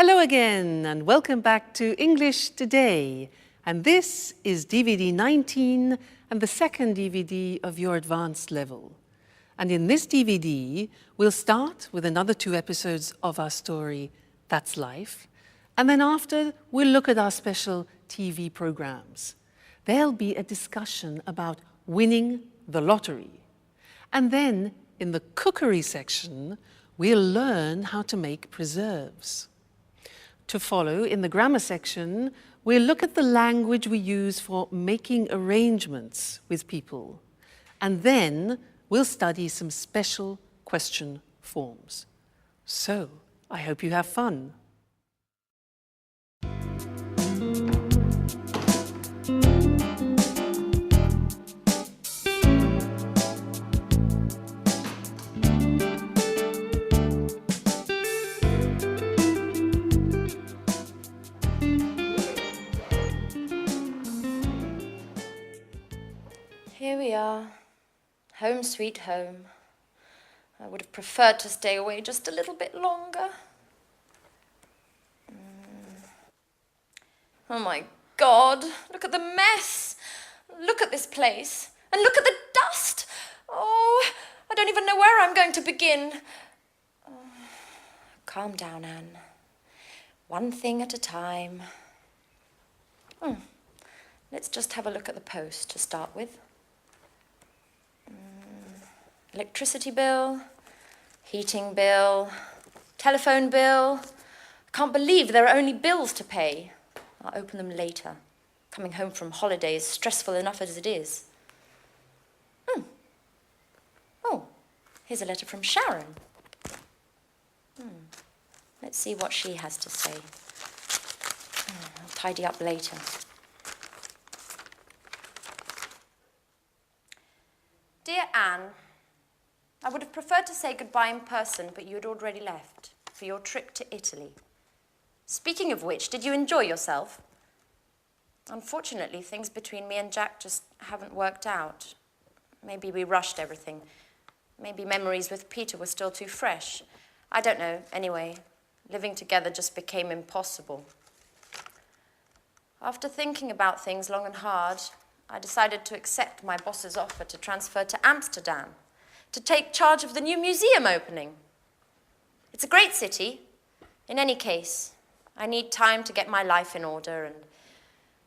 Hello again and welcome back to English Today. And this is DVD19 and the second DVD of your advanced level. And in this DVD, we'll start with another 2 episodes of our story, That's Life. And then after, we'll look at our special TV programs. There'll be a discussion about winning the lottery. And then, in the cookery section, we'll learn how to make preserves. To follow, in the grammar section, we'll look at the language we use for making arrangements with people. And then we'll study some special question forms. So, I hope you have fun. Here we are, home sweet home. I would have preferred to stay away just a little bit longer. Oh my God, look at the mess. Look at this place, and look at the dust. Oh, I don't even know where I'm going to begin. Oh, calm down, Anne. One thing at a time. Let's just have a look at the post to start with. Electricity bill, heating bill, telephone bill. I can't believe there are only bills to pay. I'll open them later. Coming home from holiday is stressful enough as it is. Oh, here's a letter from Sharon. Let's see what she has to say. I'll tidy up later. Dear Anne, I would have preferred to say goodbye in person, but you had already left for your trip to Italy. Speaking of which, did you enjoy yourself? Unfortunately, things between me and Jack just haven't worked out. Maybe we rushed everything. Maybe memories with Peter were still too fresh. I don't know. Anyway, living together just became impossible. After thinking about things long and hard, I decided to accept my boss's offer to transfer to Amsterdam, to take charge of the new museum opening. It's a great city. In any case, I need time to get my life in order and,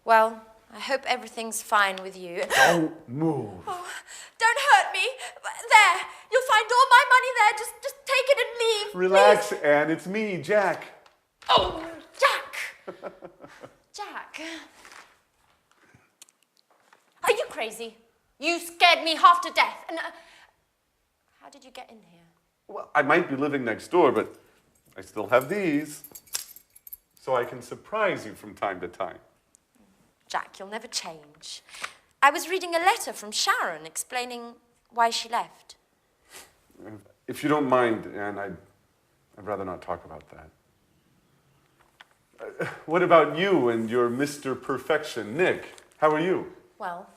well, I hope everything's fine with you. Don't move. Oh, don't hurt me. There, you'll find all my money there. Just take it and leave. Relax, please. Anne. It's me, Jack. Oh, Jack. Jack. Are you crazy? You scared me half to death. And how did you get in here? Well, I might be living next door, but I still have these. So I can surprise you from time to time. Jack, you'll never change. I was reading a letter from Sharon explaining why she left. If you don't mind, Anne, I'd rather not talk about that. What about you and your Mr. Perfection, Nick? How are you? Well,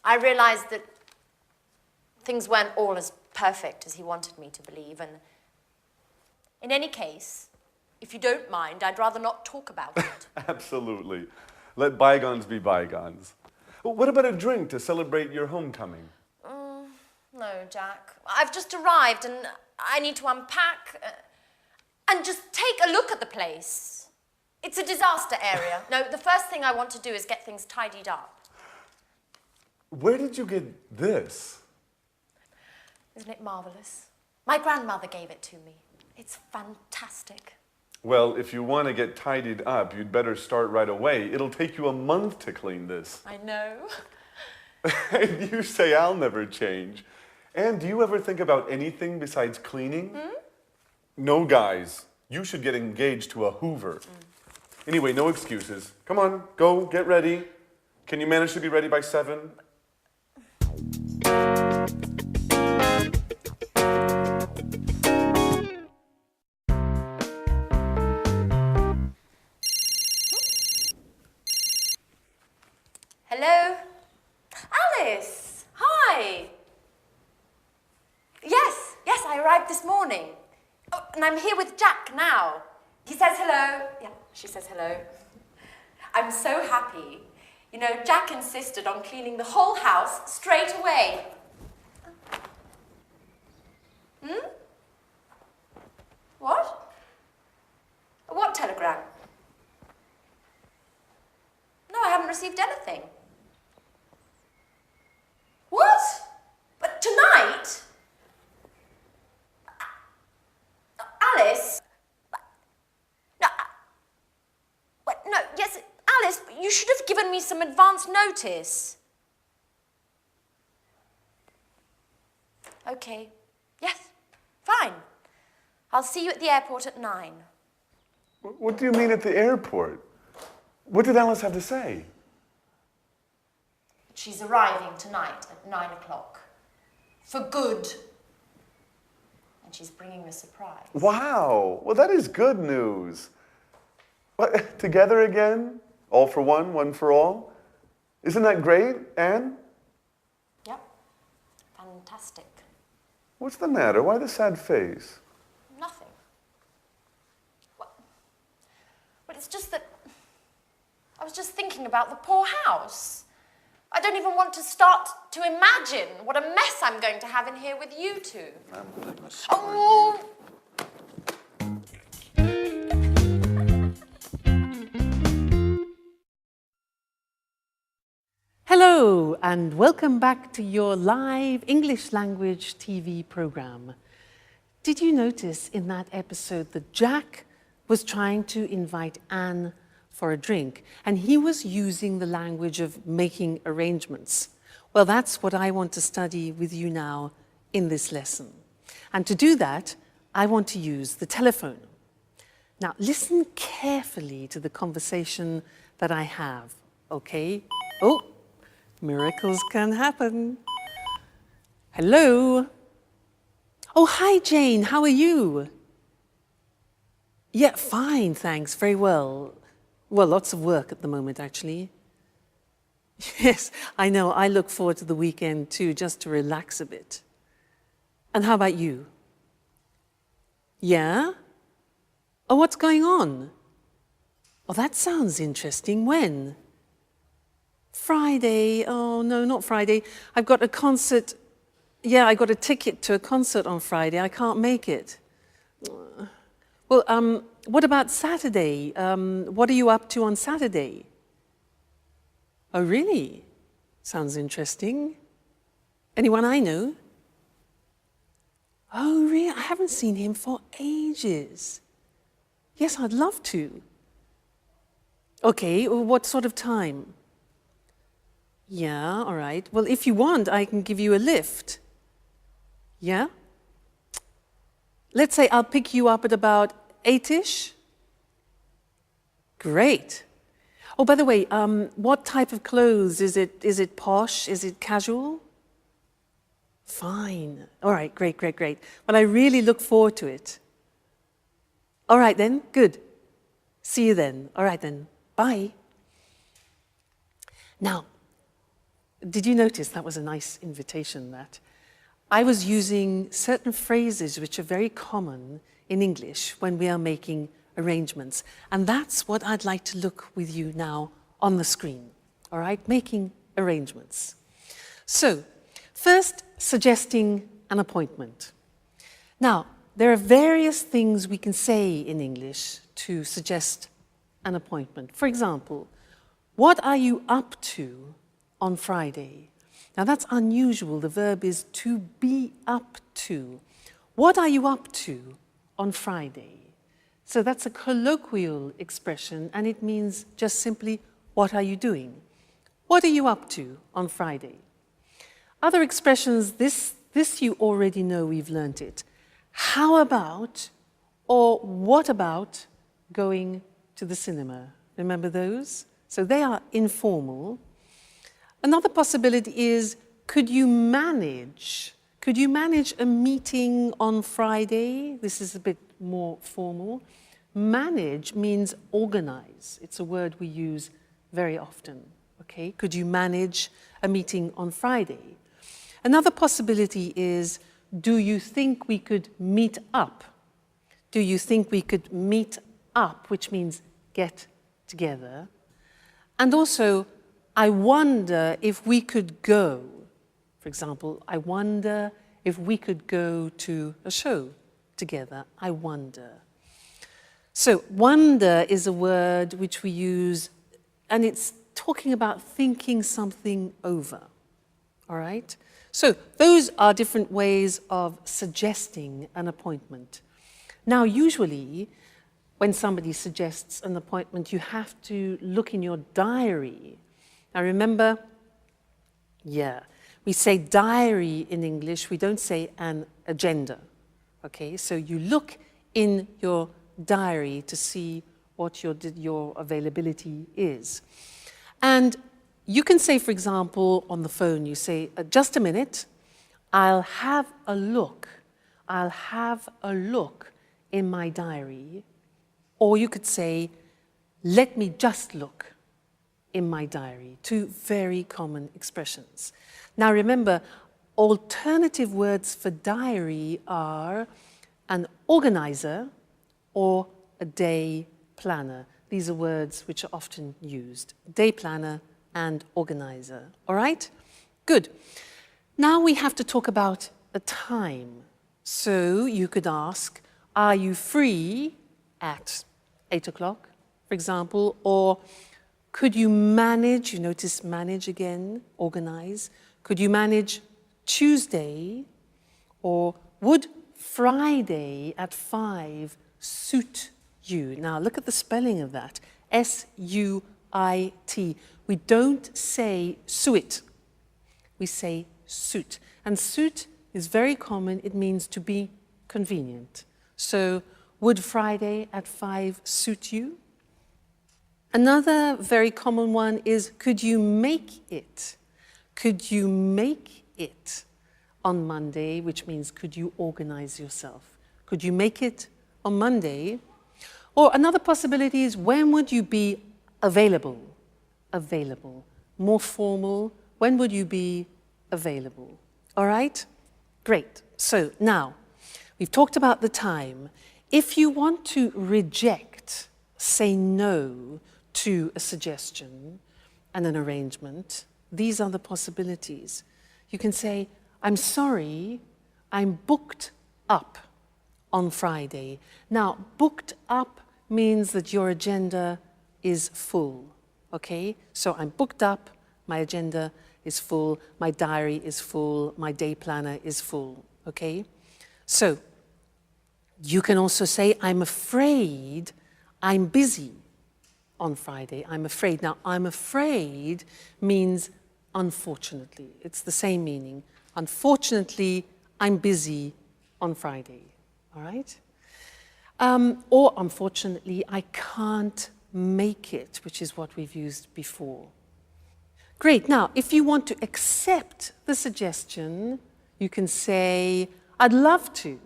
I realized that things weren't all as perfect as he wanted me to believe, and in any case, if you don't mind, I'd rather not talk about it. Absolutely. Let bygones be bygones. What about a drink to celebrate your homecoming? No, Jack. I've just arrived and I need to unpack and just take a look at the place. It's a disaster area. No, the first thing I want to do is get things tidied up. Where did you get this? Isn't it marvelous? My grandmother gave it to me. It's fantastic. Well, if you want to get tidied up, you'd better start right away. It'll take you a month to clean this. I know. And you say I'll never change. And do you ever think about anything besides cleaning? No, guys. You should get engaged to a Hoover. Anyway, no excuses. Come on, go, get ready. Can you manage to be ready by 7? Hello? Alice! Hi! Yes, I arrived this morning. Oh, and I'm here with Jack now. He says hello. Yeah, she says hello. I'm so happy. You know, Jack insisted on cleaning the whole house straight away. Hmm? What? What telegram? No, I haven't received anything. What? But tonight? Alice? No, no, yes, Alice, but you should have given me some advance notice. Okay, yes, fine. I'll see you at the airport at 9. What do you mean at the airport? What did Alice have to say? She's arriving tonight at 9 o'clock. For good. And she's bringing a surprise. Wow, well that is good news. What, together again? All for one for all? Isn't that great, Anne? Yep, fantastic. What's the matter? Why the sad face? Nothing. Well, it's just that I was just thinking about the poor house. I don't even want to start to imagine what a mess I'm going to have in here with you two. Oh! Hello, and welcome back to your live English language TV program. Did you notice in that episode that Jack was trying to invite Anne for a drink, and he was using the language of making arrangements? Well, that's what I want to study with you now in this lesson. And to do that, I want to use the telephone. Now, listen carefully to the conversation that I have, okay? Oh, miracles can happen. Hello? Oh, hi, Jane. How are you? Yeah, fine, thanks. Very well. Well, lots of work at the moment, actually. Yes, I know. I look forward to the weekend, too, just to relax a bit. And how about you? Yeah? Oh, what's going on? Oh, that sounds interesting. When? Friday. Oh, no, not Friday. I've got a concert. Yeah, I got a ticket to a concert on Friday. I can't make it. Well, what about Saturday? What are you up to on Saturday? Oh, really? Sounds interesting. Anyone I know? Oh, really? I haven't seen him for ages. Yes, I'd love to. Okay, well, what sort of time? Yeah, all right. Well, if you want, I can give you a lift. Yeah? Let's say I'll pick you up at about 8-ish. Great. Oh, by the way, what type of clothes? Is it posh? Is it casual? Fine. All right, great, great, great. Well, I really look forward to it. All right then, good. See you then. All right then, bye. Now, did you notice that was a nice invitation, that? I was using certain phrases which are very common in English when we are making arrangements. And that's what I'd like to look with you now on the screen. All right, making arrangements. So, first, suggesting an appointment. Now, there are various things we can say in English to suggest an appointment. For example, what are you up to on Friday? Now that's unusual. The verb is to be up to. What are you up to on Friday? So that's a colloquial expression, and it means just simply, what are you doing? What are you up to on Friday? Other expressions, this you already know, we've learnt it. How about, or what about going to the cinema? Remember those? So they are informal. Another possibility is, could you manage a meeting on Friday? This is a bit more formal. Manage means organize. It's a word we use very often. Okay? Could you manage a meeting on Friday? Another possibility is, do you think we could meet up? Do you think we could meet up, which means get together. And also, I wonder if we could go. For example, I wonder if we could go to a show together. I wonder. So, wonder is a word which we use, and it's talking about thinking something over. All right? So, those are different ways of suggesting an appointment. Now, usually, when somebody suggests an appointment, you have to look in your diary. Now, remember, we say diary in English, we don't say an agenda. Okay? So, you look in your diary to see what your availability is. And you can say, for example, on the phone, you say, just a minute, I'll have a look. I'll have a look in my diary. Or you could say, let me just look in my diary. Two very common expressions. Now remember, alternative words for diary are an organizer or a day planner. These are words which are often used. Day planner and organizer. All right? Good. Now we have to talk about a time. So you could ask, are you free at 8 o'clock, for example? Or could you manage, you notice manage again, organize. Could you manage Tuesday? Or would Friday at 5 suit you? Now look at the spelling of that. S-U-I-T. We don't say suit. We say suit. And suit is very common. It means to be convenient. So would Friday at 5 suit you? Another very common one is could you make it? Could you make it on Monday, which means could you organize yourself? Could you make it on Monday? Or another possibility is when would you be available? Available. More formal, when would you be available? All right? Great. So now, we've talked about the time. If you want to reject, say no to a suggestion and an arrangement, these are the possibilities. You can say, I'm sorry, I'm booked up on Friday. Now, booked up means that your agenda is full, okay? So I'm booked up, my agenda is full, my diary is full, my day planner is full, okay? So you can also say, I'm afraid I'm busy on Friday. I'm afraid. Now, I'm afraid means unfortunately. It's the same meaning. Unfortunately, I'm busy on Friday, all right? Or unfortunately, I can't make it, which is what we've used before. Great. Now, if you want to accept the suggestion, you can say, I'd love to,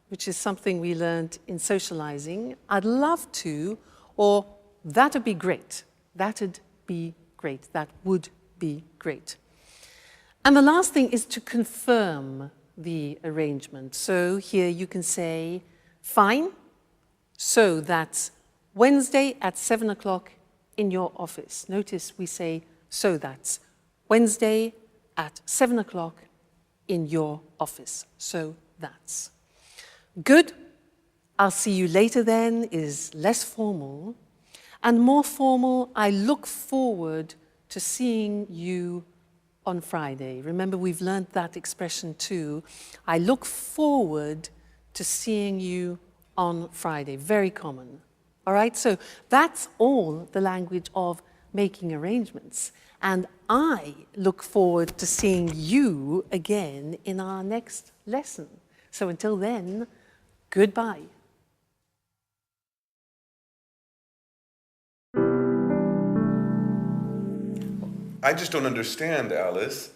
which is something we learned in socializing. I'd love to, or that'd be great. That'd be great. That would be great. And the last thing is to confirm the arrangement. So here you can say, fine. So that's Wednesday at 7 o'clock in your office. Notice we say, so that's Wednesday at 7 o'clock in your office. So that's. Good. I'll see you later then is less formal. And more formal, I look forward to seeing you on Friday. Remember, we've learned that expression too. I look forward to seeing you on Friday. Very common. All right, so that's all the language of making arrangements. And I look forward to seeing you again in our next lesson. So until then, goodbye. I just don't understand, Alice.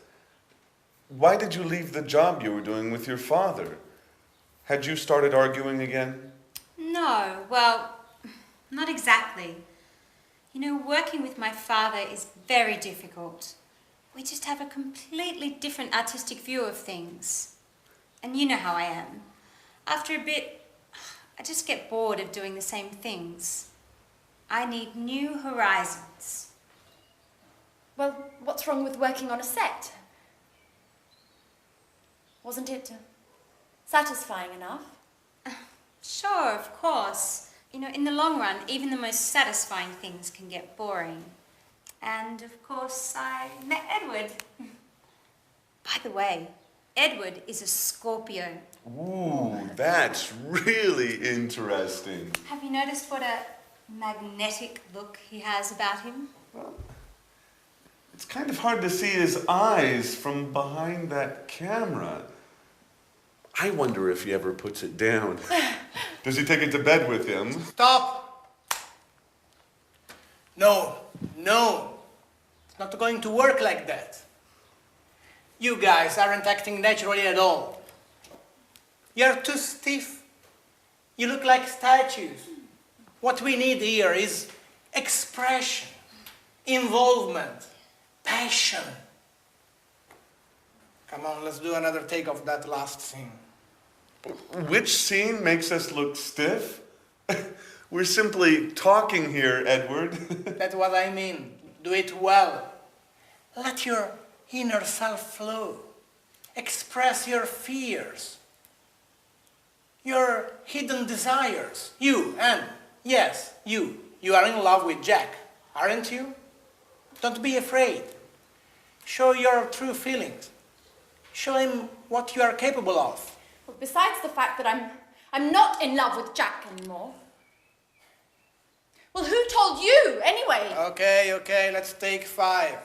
Why did you leave the job you were doing with your father? Had you started arguing again? No, well, not exactly. You know, working with my father is very difficult. We just have a completely different artistic view of things. And you know how I am. After a bit, I just get bored of doing the same things. I need new horizons. Well, what's wrong with working on a set? Wasn't it satisfying enough? Sure, of course. You know, in the long run, even the most satisfying things can get boring. And of course, I met Edward. By the way, Edward is a Scorpio. Ooh, that's really interesting. Have you noticed what a magnetic look he has about him? Well, it's kind of hard to see his eyes from behind that camera. I wonder if he ever puts it down. Does he take it to bed with him? Stop! No, no. It's not going to work like that. You guys aren't acting naturally at all. You're too stiff. You look like statues. What we need here is expression, involvement, passion. Come on, let's do another take of that last scene. Which scene makes us look stiff? We're simply talking here, Edward. That's what I mean. Do it well. Let your inner self flow. Express your fears, your hidden desires. You, and yes, you are in love with Jack, aren't you? Don't be afraid. Show your true feelings. Show him what you are capable of. Well, besides the fact that I'm not in love with Jack anymore. Well, who told you, anyway? Okay, let's take 5.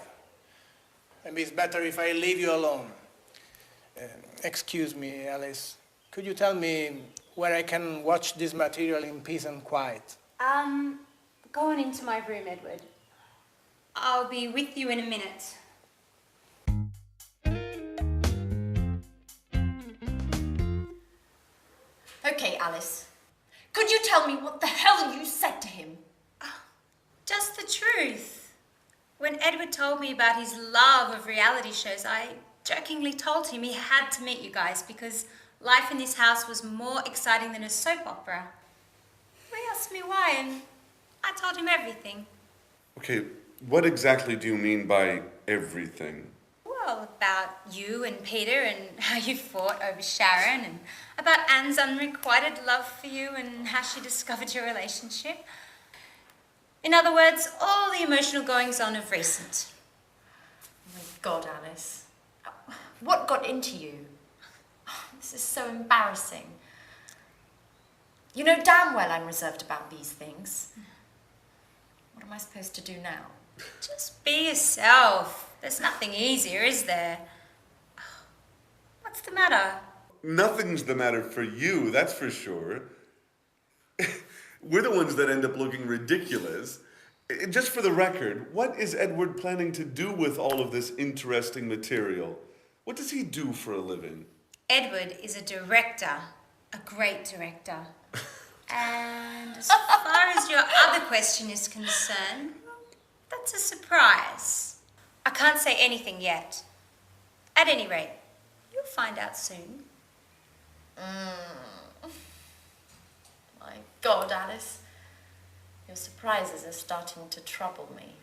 Maybe it's better if I leave you alone. Excuse me, Alice. Could you tell me where I can watch this material in peace and quiet? Go on into my room, Edward. I'll be with you in a minute. Okay, Alice. Could you tell me what the hell you said to him? Just the truth. When Edward told me about his love of reality shows, I jokingly told him he had to meet you guys because life in this house was more exciting than a soap opera. He asked me why, and I told him everything. Okay, what exactly do you mean by everything? Well, about you and Peter and how you fought over Sharon, and about Anne's unrequited love for you and how she discovered your relationship. In other words, all the emotional goings-on of recent. Oh my God, Alice. What got into you? This is so embarrassing. You know damn well I'm reserved about these things. What am I supposed to do now? Just be yourself. There's nothing easier, is there? What's the matter? Nothing's the matter for you, that's for sure. We're the ones that end up looking ridiculous. Just for the record, what is Edward planning to do with all of this interesting material? What does he do for a living? Edward is a director, a great director. And as far as your other question is concerned, that's a surprise. I can't say anything yet. At any rate, you'll find out soon. My God, Alice. Your surprises are starting to trouble me.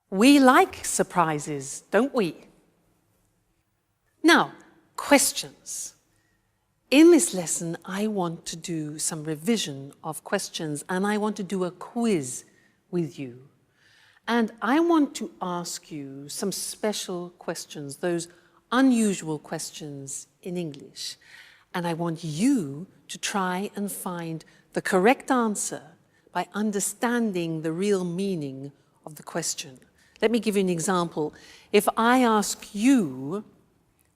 We like surprises, don't we? Now, questions. In this lesson, I want to do some revision of questions, and I want to do a quiz with you. And I want to ask you some special questions, those unusual questions in English. And I want you to try and find the correct answer by understanding the real meaning of the question. Let me give you an example. If I ask you,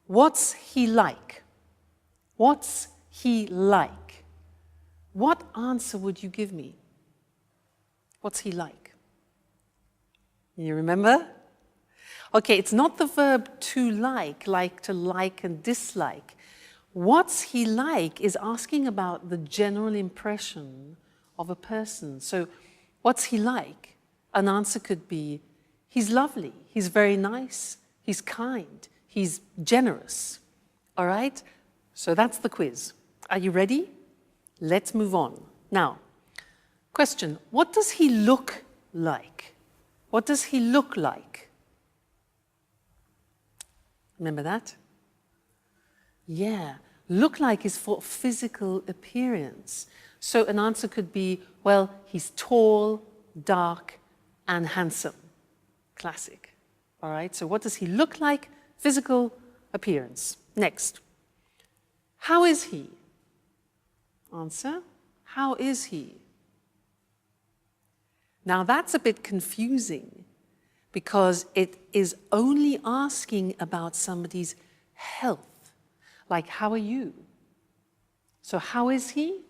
what's he like? What's he like? What answer would you give me? What's he like? You remember? Okay, it's not the verb to like and dislike. What's he like is asking about the general impression of a person. So, what's he like? An answer could be, He's lovely, he's very nice, he's kind, he's generous. All right? So that's the quiz. Are you ready? Let's move on. Now, question, what does he look like? What does he look like? Remember that? Yeah, look like is for physical appearance. So an answer could be, well, he's tall, dark, and handsome. Classic. All right, so what does he look like? Physical appearance. Next. How is he? Answer, how is he? Now that's a bit confusing because it is only asking about somebody's health. Like, how are you? So how is he?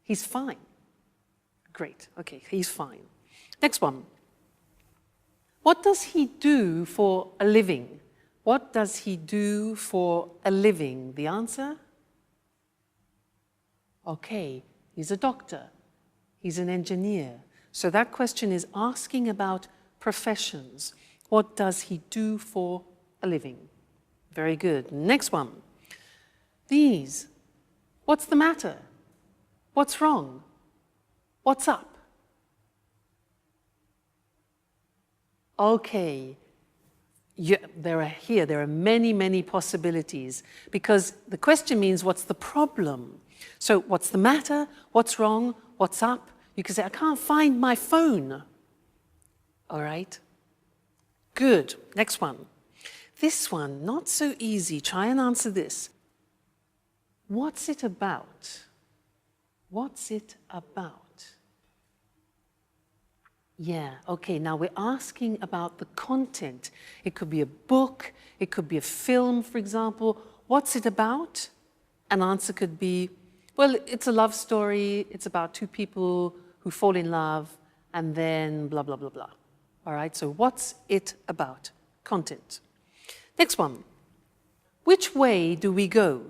He's fine. Great, okay, he's fine. Next one. What does he do for a living? What does he do for a living? The answer? Okay, he's a doctor. He's an engineer. So that question is asking about professions. What does he do for a living? Very good. Next one. These. What's the matter? What's wrong? What's up? Okay. Yeah, there are many, many possibilities because the question means what's the problem? So what's the matter? What's wrong? What's up? You can say, I can't find my phone. All right. Good. Next one. This one, not so easy. Try and answer this. What's it about? What's it about? Yeah, okay, now we're asking about the content. It could be a book, it could be a film, for example. What's it about? An answer could be, well, it's a love story, it's about two people who fall in love, and then blah, blah, blah, blah. All right, so what's it about? Content. Next one. Which way do we go?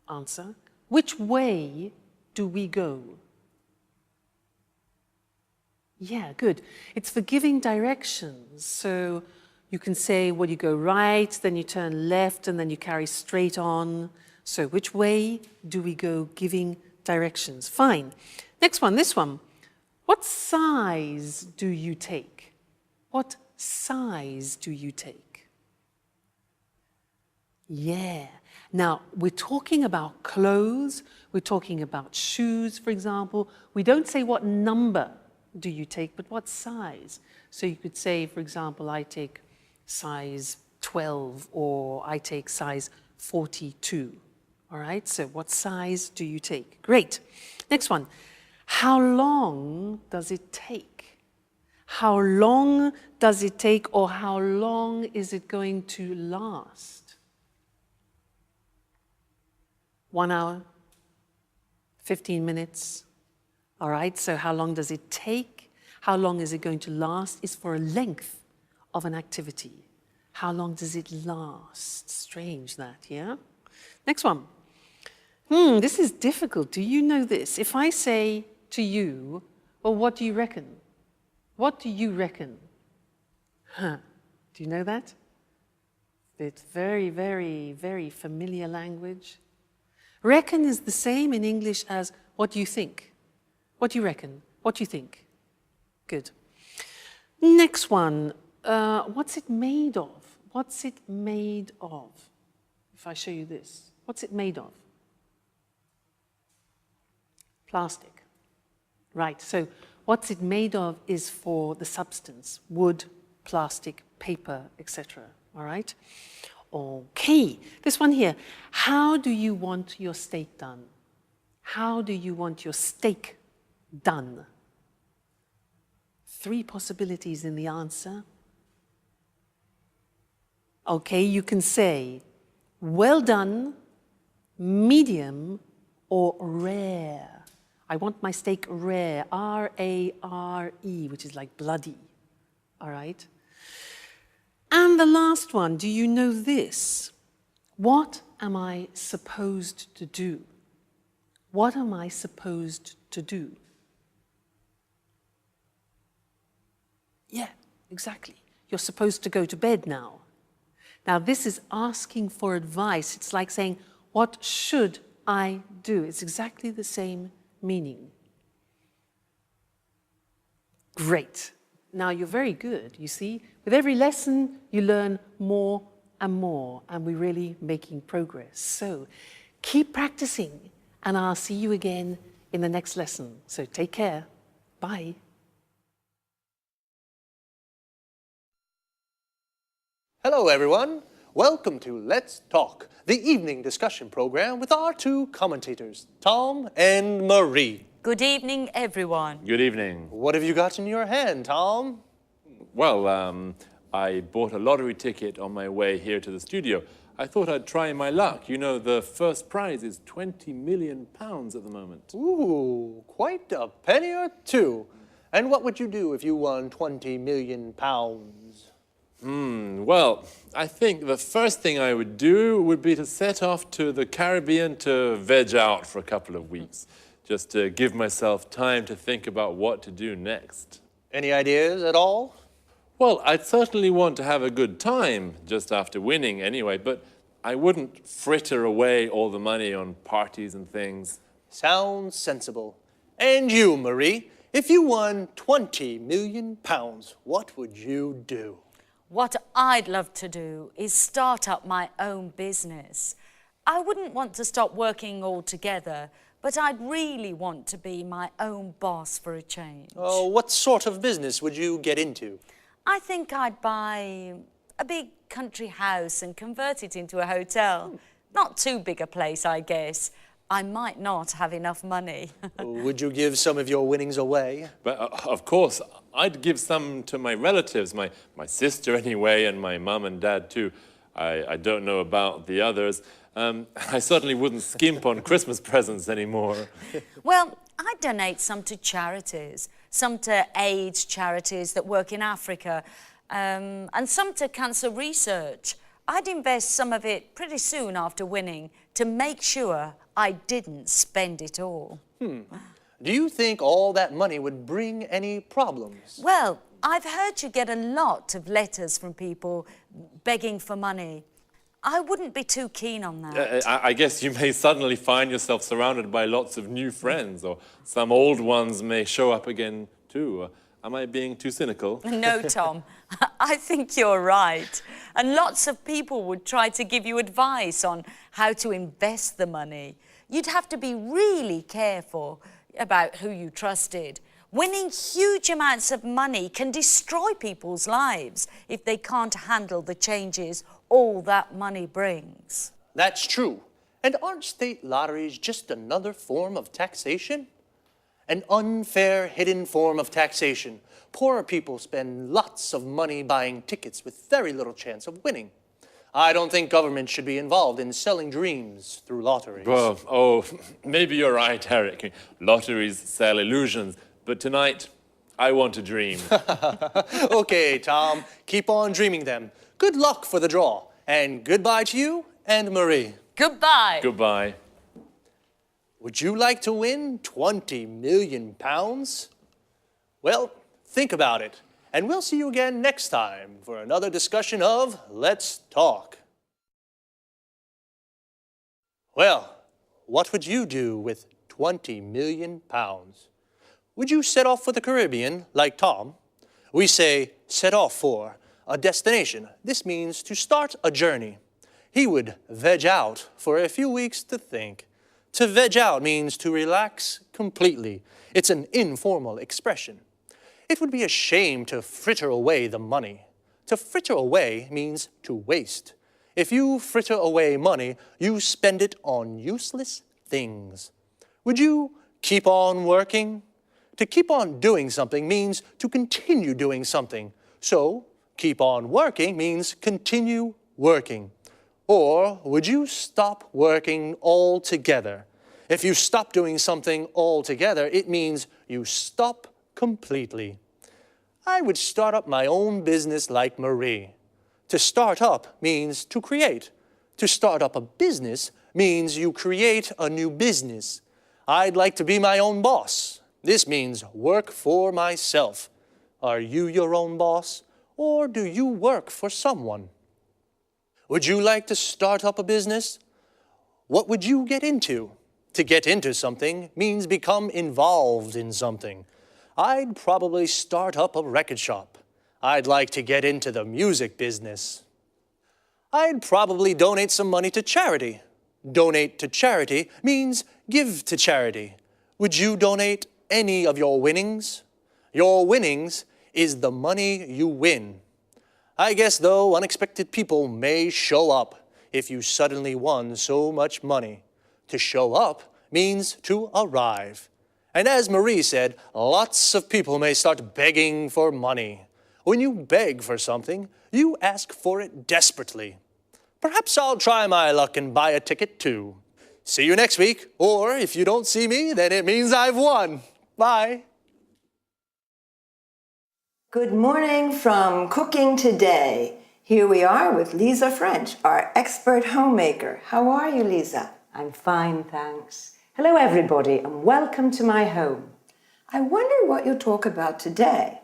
Answer. Which way do we go? Yeah, good. It's for giving directions. So you can say, well, you go right, then you turn left, and then you carry straight on. So which way do we go? Giving directions. Fine. Next one, this one. What size do you take? What size do you take? Yeah. Now, we're talking about clothes. We're talking about shoes, for example. We don't say what number do you take, but what size? So you could say, for example, I take size 12 or I take size 42. All right, so what size do you take? Great. Next one. How long does it take? How long does it take or how long is it going to last? 1 hour? 15 minutes? All right, so how long does it take? How long is it going to last? Is for a length of an activity. How long does it last? Strange that, yeah? Next one. This is difficult. Do you know this? If I say to you, well, what do you reckon? What do you reckon? Huh. Do you know that? It's very, very, very familiar language. Reckon is the same in English as what do you think? What do you reckon? What do you think? Good. Next one. What's it made of? What's it made of? If I show you this, what's it made of? Plastic. Right, so what's it made of is for the substance, wood, plastic, paper, etc. All right? Okay, this one here. How do you want your steak done? How do you want your steak done? 3 possibilities in the answer. Okay, you can say well done, medium, or rare. I want my steak rare, R-A-R-E, which is like bloody. All right? And the last one, do you know this? What am I supposed to do? What am I supposed to do? Yeah, exactly. You're supposed to go to bed now. Now, this is asking for advice. It's like saying, what should I do? It's exactly the same meaning. Great. Now, you're very good, you see. With every lesson, you learn more and we're really making progress. So, keep practicing, and I'll see you again in the next lesson. So, take care. Bye. Hello, everyone. Welcome to Let's Talk, the evening discussion program with our two commentators, Tom and Marie. Good evening, everyone. Good evening. What have you got in your hand, Tom? Well, I bought a lottery ticket on my way here to the studio. I thought I'd try my luck. You know, the first prize is £20 million at the moment. Ooh, quite a penny or two. And what would you do if you won £20 million? Well, I think the first thing I would do would be to set off to the Caribbean to veg out for a couple of weeks, just to give myself time to think about what to do next. Any ideas at all? Well, I'd certainly want to have a good time just after winning anyway, but I wouldn't fritter away all the money on parties and things. Sounds sensible. And you, Marie, if you won £20 million, what would you do? What I'd love to do is start up my own business. I wouldn't want to stop working altogether, but I'd really want to be my own boss for a change. Oh, what sort of business would you get into? I think I'd buy a big country house and convert it into a hotel. Not too big a place, I guess. I might not have enough money. Would you give some of your winnings away? But of course, I'd give some to my relatives, my sister anyway, and my mum and dad too. I don't know about the others. I certainly wouldn't skimp on Christmas presents anymore. Well, I'd donate some to charities, some to AIDS charities that work in Africa, and some to cancer research. I'd invest some of it pretty soon after winning to make sure I didn't spend it all. Do you think all that money would bring any problems? Well, I've heard you get a lot of letters from people begging for money. I wouldn't be too keen on that. I guess you may suddenly find yourself surrounded by lots of new friends, or some old ones may show up again too. Am I being too cynical? No, Tom. I think you're right. And lots of people would try to give you advice on how to invest the money. You'd have to be really careful about who you trusted. Winning huge amounts of money can destroy people's lives if they can't handle the changes all that money brings. That's true. And aren't state lotteries just another form of taxation? An unfair, hidden form of taxation. Poorer people spend lots of money buying tickets with very little chance of winning. I don't think government should be involved in selling dreams through lotteries. Well, maybe you're right, Eric. Lotteries sell illusions, but tonight, I want to dream. Okay, Tom, keep on dreaming them. Good luck for the draw, and goodbye to you and Marie. Goodbye. Goodbye. Would you like to win £20 million? Well, think about it, and we'll see you again next time for another discussion of Let's Talk. Well, what would you do with £20 million? Would you set off for the Caribbean like Tom? We say set off for a destination. This means to start a journey. He would veg out for a few weeks to think. To veg out means to relax completely. It's an informal expression. It would be a shame to fritter away the money. To fritter away means to waste. If you fritter away money, you spend it on useless things. Would you keep on working? To keep on doing something means to continue doing something. So, keep on working means continue working. Or would you stop working altogether? If you stop doing something altogether, it means you stop completely. I would start up my own business like Marie. To start up means to create. To start up a business means you create a new business. I'd like to be my own boss. This means work for myself. Are you your own boss, or do you work for someone? Would you like to start up a business? What would you get into? To get into something means become involved in something. I'd probably start up a record shop. I'd like to get into the music business. I'd probably donate some money to charity. Donate to charity means give to charity. Would you donate any of your winnings? Your winnings is the money you win. I guess, though, unexpected people may show up if you suddenly won so much money. To show up means to arrive. And as Marie said, lots of people may start begging for money. When you beg for something, you ask for it desperately. Perhaps I'll try my luck and buy a ticket too. See you next week, or if you don't see me, then it means I've won. Bye. Good morning from Cooking Today. Here we are with Lisa French, our expert homemaker. How are you, Lisa? I'm fine, thanks. Hello, everybody, and welcome to my home. I wonder what you'll talk about today.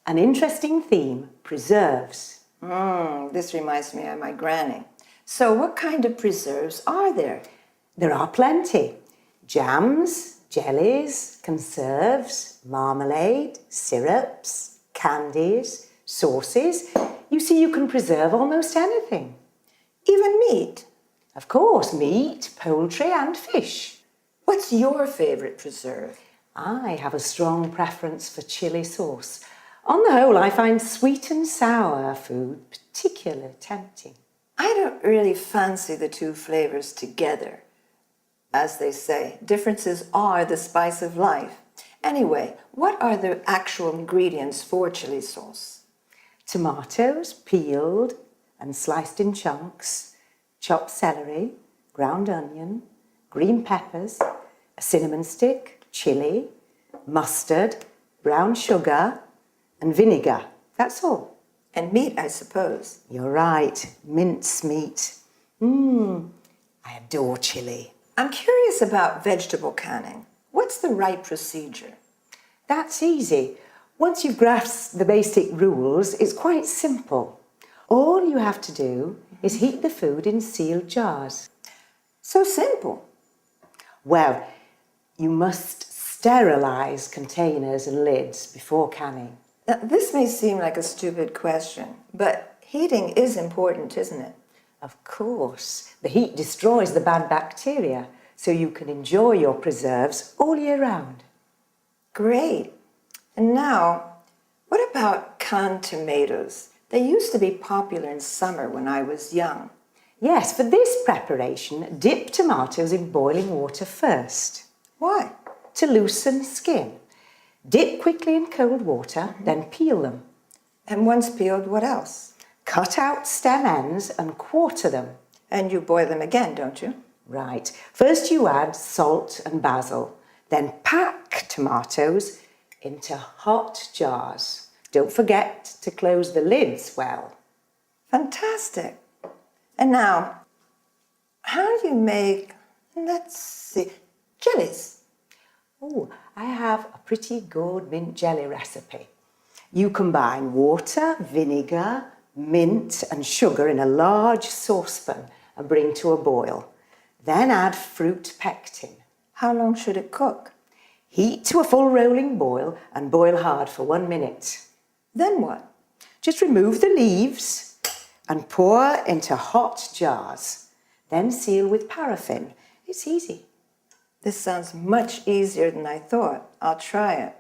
An interesting theme, preserves. This reminds me of my granny. So what kind of preserves are there? There are plenty. Jams, jellies, conserves, marmalade, syrups, candies, sauces. You see, you can preserve almost anything. Even meat? Of course, meat, poultry and fish. What's your favorite preserve? I have a strong preference for chili sauce. On the whole, I find sweet and sour food particularly tempting. I don't really fancy the two flavors together. As they say, differences are the spice of life. Anyway, what are the actual ingredients for chili sauce? Tomatoes, peeled and sliced in chunks, chopped celery, ground onion, green peppers, a cinnamon stick, chili, mustard, brown sugar, and vinegar. That's all. And meat, I suppose. You're right, mince meat. I adore chili. I'm curious about vegetable canning. What's the right procedure? That's easy. Once you've grasped the basic rules, it's quite simple. All you have to do is heat the food in sealed jars. So simple. Well, you must sterilize containers and lids before canning. Now, this may seem like a stupid question, but heating is important, isn't it? Of course, the heat destroys the bad bacteria, so you can enjoy your preserves all year round. Great. And now, what about canned tomatoes? They used to be popular in summer when I was young. Yes, for this preparation, dip tomatoes in boiling water first. Why? To loosen skin. Dip quickly in cold water, then peel them. And once peeled, what else? Cut out stem ends and quarter them. And you boil them again, don't you? Right. First you add salt and basil, then pack tomatoes into hot jars. Don't forget to close the lids well. Fantastic. And now, how do you make, let's see, jellies? Oh, I have a pretty good mint jelly recipe. You combine water, vinegar, mint and sugar in a large saucepan and bring to a boil. Then add fruit pectin. How long should it cook? Heat to a full rolling boil and boil hard for 1 minute. Then what? Just remove the leaves and pour into hot jars. Then seal with paraffin. It's easy. This sounds much easier than I thought. I'll try it.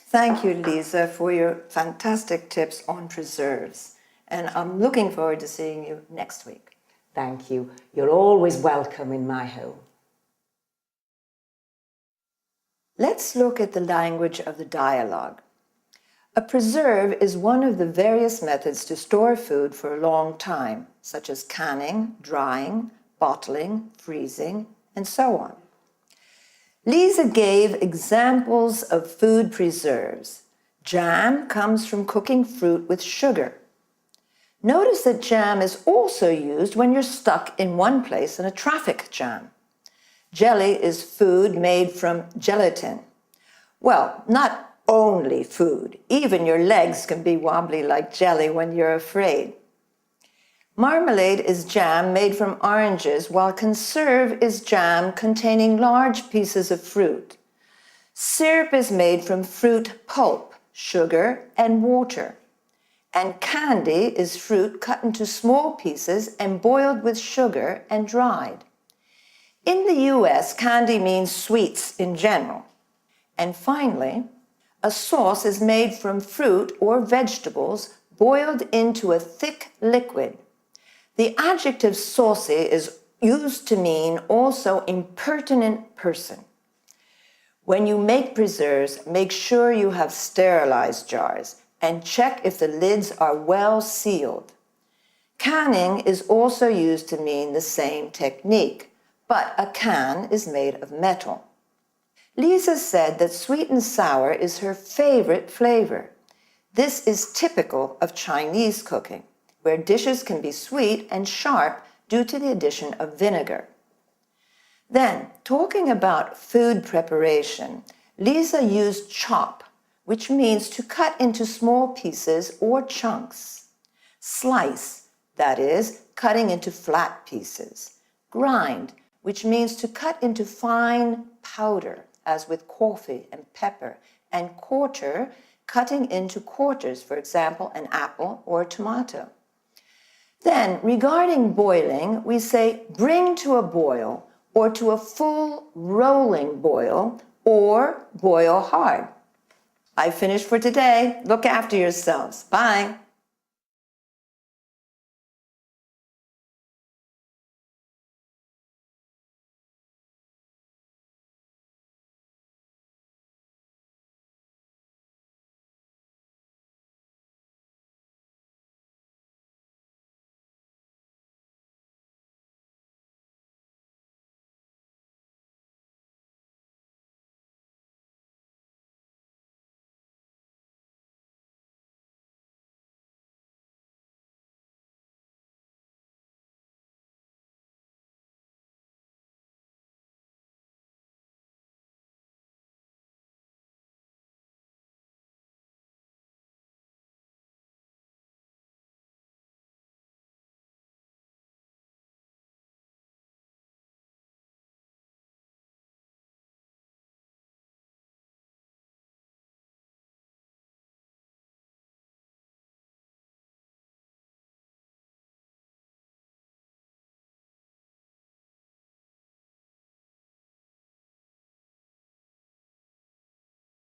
Thank you, Lisa, for your fantastic tips on preserves. And I'm looking forward to seeing you next week. Thank you. You're always welcome in my home. Let's look at the language of the dialogue. A preserve is one of the various methods to store food for a long time, such as canning, drying, bottling, freezing, and so on. Lisa gave examples of food preserves. Jam comes from cooking fruit with sugar. Notice that jam is also used when you're stuck in one place in a traffic jam. Jelly is food made from gelatin. Well, not only food. Even your legs can be wobbly like jelly when you're afraid. Marmalade is jam made from oranges, while conserve is jam containing large pieces of fruit. Syrup is made from fruit pulp, sugar, and water. And candy is fruit cut into small pieces and boiled with sugar and dried. In the US, candy means sweets in general. And finally, a sauce is made from fruit or vegetables boiled into a thick liquid. The adjective saucy is used to mean also impertinent person. When you make preserves, make sure you have sterilized jars and check if the lids are well sealed. Canning is also used to mean the same technique, but a can is made of metal. Lisa said that sweet and sour is her favorite flavor. This is typical of Chinese cooking, where dishes can be sweet and sharp due to the addition of vinegar. Then, talking about food preparation, Lisa used chop, which means to cut into small pieces or chunks. Slice, that is, cutting into flat pieces. Grind, which means to cut into fine powder, as with coffee and pepper. And quarter, cutting into quarters, for example, an apple or a tomato. Then, regarding boiling, we say bring to a boil, or to a full rolling boil, or boil hard. I finished for today. Look after yourselves. Bye.